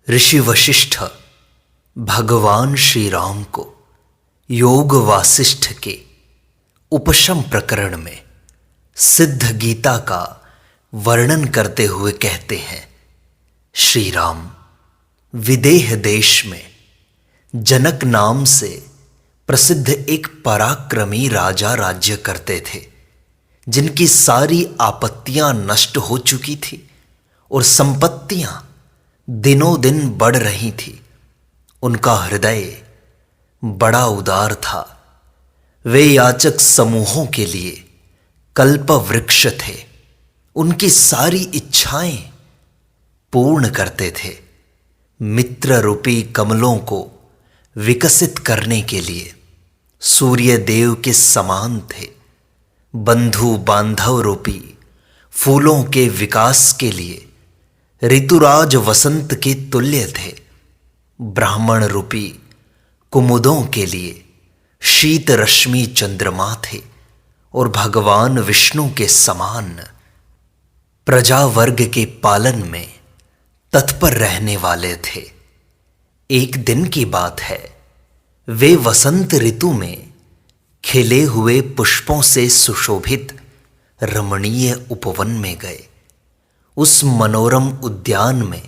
ऋषि वशिष्ठ भगवान श्री राम को योग वासिष्ठ के उपशम प्रकरण में सिद्ध गीता का वर्णन करते हुए कहते हैं, श्री राम विदेह देश में जनक नाम से प्रसिद्ध एक पराक्रमी राजा राज्य करते थे, जिनकी सारी आपत्तियां नष्ट हो चुकी थी और संपत्तियां दिनों दिन बढ़ रही थी। उनका हृदय बड़ा उदार था। वे याचक समूहों के लिए कल्प वृक्ष थे। उनकी सारी इच्छाएं पूर्ण करते थे। मित्र रूपी कमलों को विकसित करने के लिए सूर्य देव के समान थे। बंधु बांधव रूपी फूलों के विकास के लिए ऋतुराज वसंत के तुल्य थे। ब्राह्मण रूपी कुमुदों के लिए शीत रश्मि चंद्रमा थे और भगवान विष्णु के समान प्रजा वर्ग के पालन में तत्पर रहने वाले थे। एक दिन की बात है, वे वसंत ऋतु में खिले हुए पुष्पों से सुशोभित रमणीय उपवन में गए। उस मनोरम उद्यान में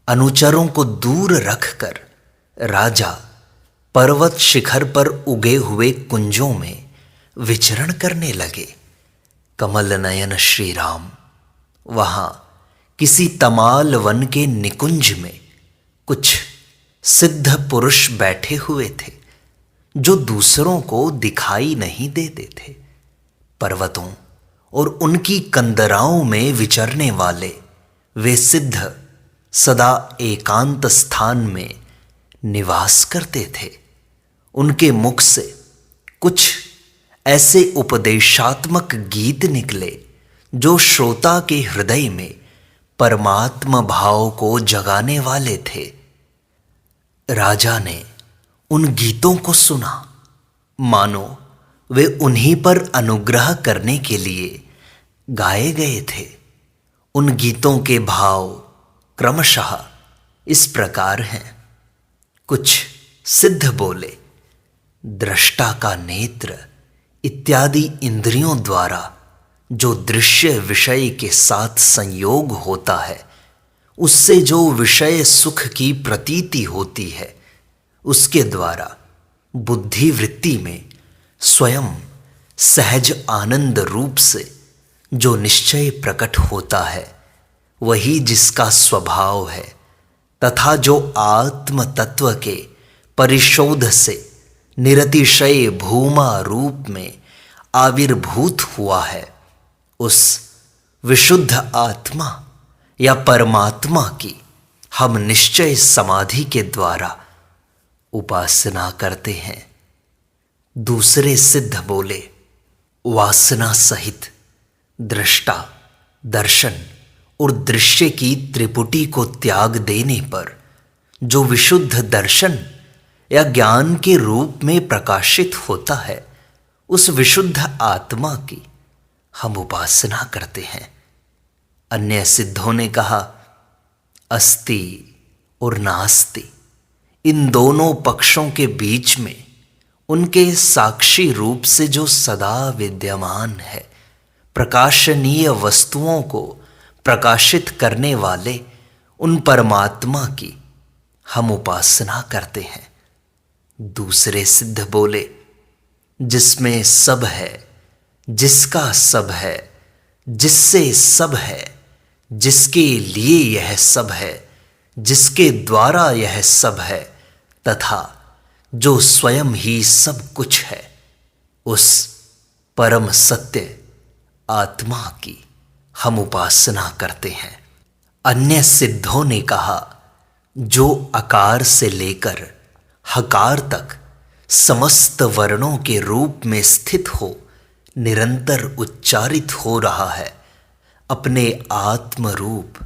अनुचरों को दूर रखकर राजा पर्वत शिखर पर उगे हुए कुंजों में विचरण करने लगे। कमल नयन श्री राम वहां किसी तमाल वन के निकुंज में कुछ सिद्ध पुरुष बैठे हुए थे, जो दूसरों को दिखाई नहीं देते थे। पर्वतों और उनकी कंदराओं में विचरने वाले वे सिद्ध सदा एकांत स्थान में निवास करते थे। उनके मुख से कुछ ऐसे उपदेशात्मक गीत निकले जो श्रोता के हृदय में परमात्मा भाव को जगाने वाले थे। राजा ने उन गीतों को सुना, मानो वे उन्हीं पर अनुग्रह करने के लिए गाए गए थे। उन गीतों के भाव क्रमशः इस प्रकार हैं। कुछ सिद्ध बोले, दृष्टा का नेत्र इत्यादि इंद्रियों द्वारा जो दृश्य विषय के साथ संयोग होता है, उससे जो विषय सुख की प्रतीति होती है, उसके द्वारा बुद्धि वृत्ति में स्वयं सहज आनंद रूप से जो निश्चय प्रकट होता है, वही जिसका स्वभाव है, तथा जो आत्म तत्व के परिशोध से निरतिशय भूमा रूप में आविर्भूत हुआ है, उस विशुद्ध आत्मा या परमात्मा की हम निश्चय समाधि के द्वारा उपासना करते हैं। दूसरे सिद्ध बोले, वासना सहित दृष्टा, दर्शन और दृश्य की त्रिपुटी को त्याग देने पर जो विशुद्ध दर्शन या ज्ञान के रूप में प्रकाशित होता है, उस विशुद्ध आत्मा की हम उपासना करते हैं। अन्य सिद्धों ने कहा, अस्ति और नास्ति इन दोनों पक्षों के बीच में उनके साक्षी रूप से जो सदा विद्यमान है, प्रकाशनीय वस्तुओं को प्रकाशित करने वाले उन परमात्मा की हम उपासना करते हैं। दूसरे सिद्ध बोले, जिसमें सब है, जिसका सब है, जिससे सब है, जिसके लिए यह सब है, जिसके द्वारा यह सब है, तथा जो स्वयं ही सब कुछ है, उस परम सत्य आत्मा की हम उपासना करते हैं। अन्य सिद्धों ने कहा, जो आकार से लेकर हकार तक समस्त वर्णों के रूप में स्थित हो, निरंतर उच्चारित हो रहा है, अपने आत्म रूप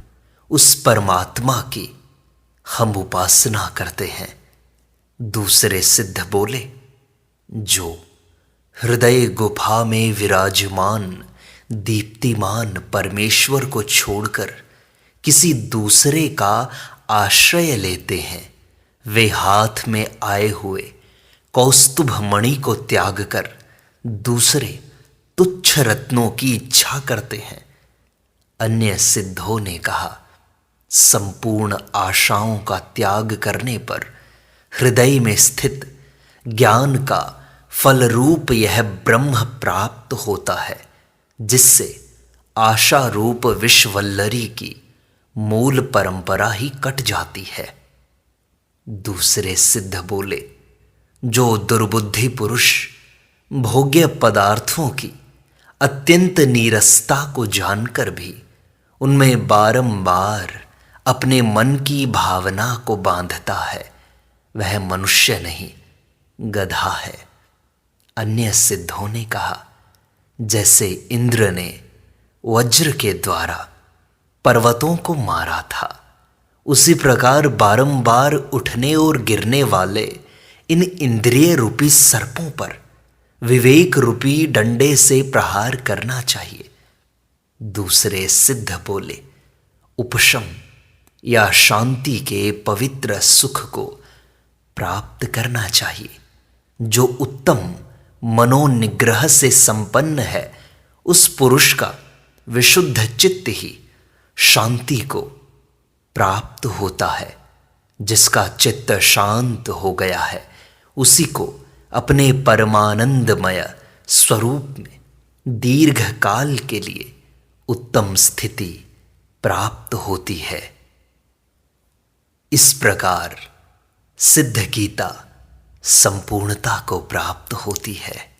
उस परमात्मा की हम उपासना करते हैं। दूसरे सिद्ध बोले, जो हृदय गुफा में विराजमान दीप्तिमान परमेश्वर को छोड़कर किसी दूसरे का आश्रय लेते हैं वे हाथ में आए हुए कौस्तुभ मणि को त्याग कर दूसरे तुच्छ रत्नों की इच्छा करते हैं। अन्य सिद्धों ने कहा, संपूर्ण आशाओं का त्याग करने पर हृदय में स्थित ज्ञान का फल रूप यह ब्रह्म प्राप्त होता है, जिससे आशा रूप विश्वल्लरी की मूल परंपरा ही कट जाती है। दूसरे सिद्ध बोले, जो दुर्बुद्धि पुरुष भोग्य पदार्थों की अत्यंत नीरसता को जानकर भी उनमें बारंबार अपने मन की भावना को बांधता है, वह मनुष्य नहीं गधा है। अन्य सिद्धों ने कहा, जैसे इंद्र ने वज्र के द्वारा पर्वतों को मारा था, उसी प्रकार बारंबार उठने और गिरने वाले इन इंद्रिय रूपी सर्पों पर विवेक रूपी डंडे से प्रहार करना चाहिए। दूसरे सिद्ध बोले, उपशम या शांति के पवित्र सुख को प्राप्त करना चाहिए। जो उत्तम मनोनिग्रह से संपन्न है, उस पुरुष का विशुद्ध चित्त ही शांति को प्राप्त होता है। जिसका चित्त शांत हो गया है, उसी को अपने परमानंदमय स्वरूप में दीर्घ काल के लिए उत्तम स्थिति प्राप्त होती है। इस प्रकार सिद्ध गीता संपूर्णता को प्राप्त होती है।